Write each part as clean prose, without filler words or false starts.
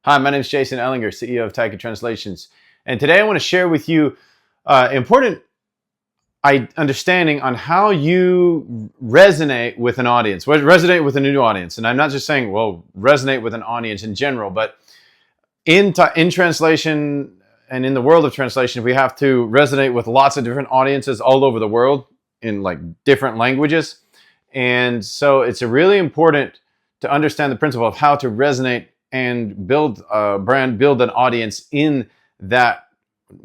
Hi, my name is Jason Ellinger, CEO of Taikatranslations, and today I want to share with you important understanding on how you resonate with an audience, resonate with a new audience. And I'm not just saying, well, resonate with an audience in general, but in translation and in the world of translation, we have to resonate with lots of different audiences all over the world in like different languages. And so it's really important to understand the principle of how to resonate and build a brand, build an audience in that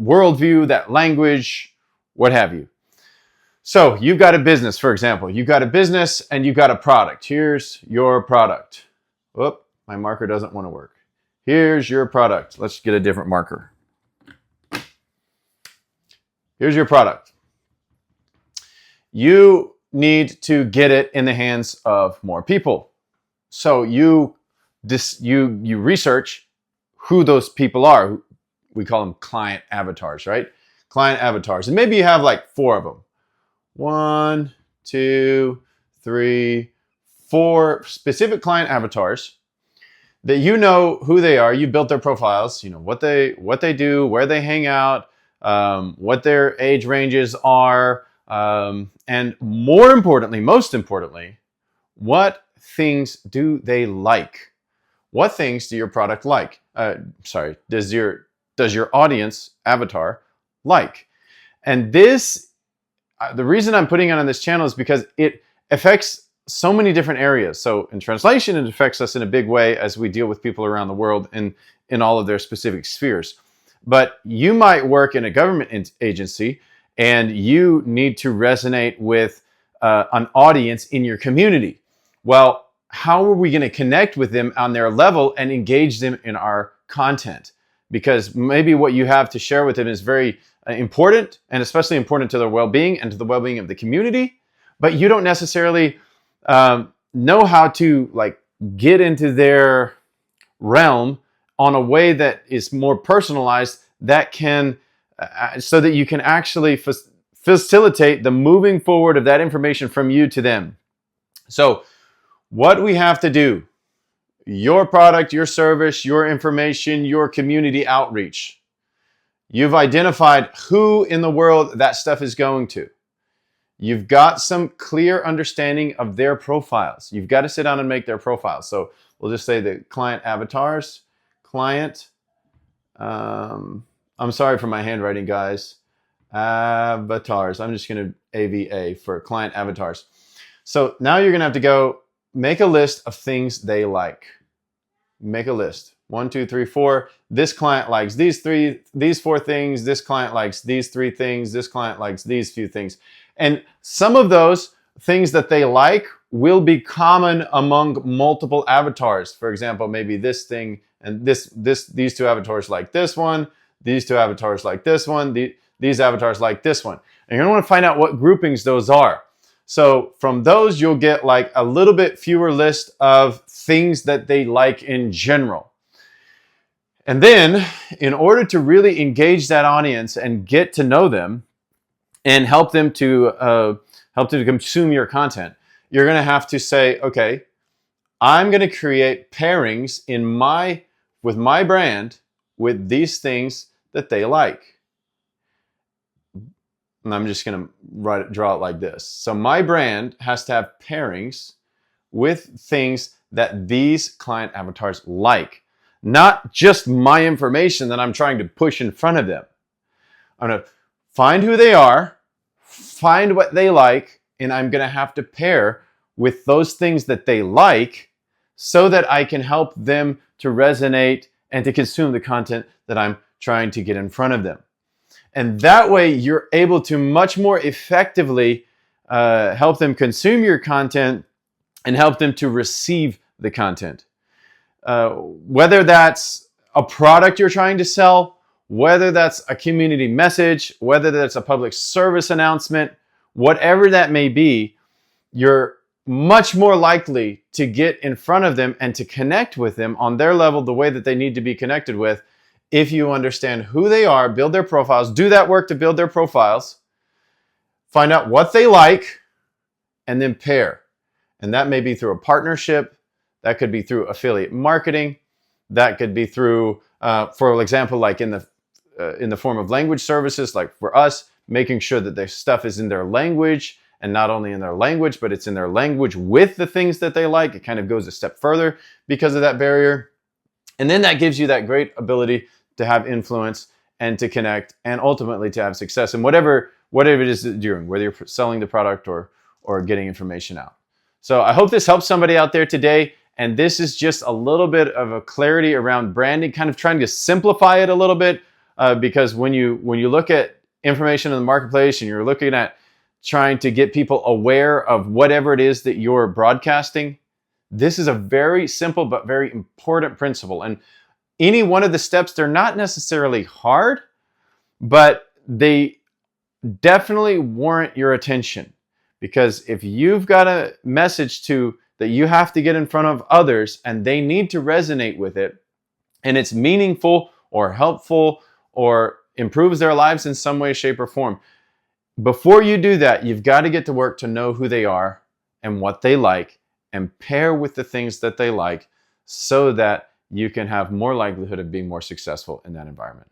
worldview, that language, what have you. So you've got a business, for example. You've got a business and you've got a product. Here's your product. Whoop, my marker doesn't want to work. Here's your product. Let's get a different marker. Here's your product. You need to get it in the hands of more people. So you research who those people are. We call them client avatars, right? Client avatars. And maybe you have like 4 of them. 1, 2, 3, 4 specific client avatars that you know who they are. You built their profiles, you know what they do, where they hang out, what their age ranges are, and more importantly, most importantly, what things do they like? What things do your product like? Does your audience avatar like? And this, the reason I'm putting it on this channel is because it affects so many different areas. So in translation, it affects us in a big way as we deal with people around the world in all of their specific spheres. But you might work in a government agency and you need to resonate with an audience in your community. Well, how are we going to connect with them on their level and engage them in our content? Because maybe what you have to share with them is very important, and especially important to their well-being and to the well-being of the community, but you don't necessarily know how to like get into their realm on a way that is more personalized, that can so that you can actually facilitate the moving forward of that information from you to them. So what we have to do, your product, your service, your information, your community outreach. You've identified who in the world that stuff is going to. You've got some clear understanding of their profiles. You've got to sit down and make their profiles. So we'll just say the client avatars, client, I'm sorry for my handwriting, guys. Avatars. I'm just going to AVA for client avatars. So now you're going to have to go make a list of things they like. Make a list. 1, 2, 3, 4. This client likes these 4 things. This client likes these 3 things. This client likes these few things. And some of those things that they like will be common among multiple avatars. For example, maybe this thing and these 2 avatars like this one. These 2 avatars like this one. These avatars like this one. And you're going to want to find out what groupings those are. So from those, you'll get like a little bit fewer list of things that they like in general. And then in order to really engage that audience and get to know them and help them to consume your content, you're going to have to say, okay, I'm going to create pairings with my brand with these things that they like. And I'm just going to draw it like this. So my brand has to have pairings with things that these client avatars like, not just my information that I'm trying to push in front of them. I'm going to find who they are, find what they like, and I'm going to have to pair with those things that they like so that I can help them to resonate and to consume the content that I'm trying to get in front of them. And that way you're able to much more effectively help them consume your content and help them to receive the content. Whether that's a product you're trying to sell, whether that's a community message, whether that's a public service announcement, whatever that may be, you're much more likely to get in front of them and to connect with them on their level the way that they need to be connected with. If you understand who they are, build their profiles, do that work to build their profiles, find out what they like, and then pair. And that may be through a partnership. That could be through affiliate marketing. That could be through, for example, like in the form of language services, like for us, making sure that their stuff is in their language, and not only in their language, but it's in their language with the things that they like. It kind of goes a step further because of that barrier. And then that gives you that great ability to have influence and to connect and ultimately to have success in whatever it is that you're doing, whether you're selling the product or getting information out. So I hope this helps somebody out there today. And this is just a little bit of a clarity around branding, kind of trying to simplify it a little bit, because when you look at information in the marketplace and you're looking at trying to get people aware of whatever it is that you're broadcasting, this is a very simple but very important principle. And any one of the steps, they're not necessarily hard, but they definitely warrant your attention. Because if you've got a message that you have to get in front of others and they need to resonate with it, and it's meaningful or helpful or improves their lives in some way, shape, or form, before you do that, you've got to get to work to know who they are and what they like and pair with the things that they like so that you can have more likelihood of being more successful in that environment.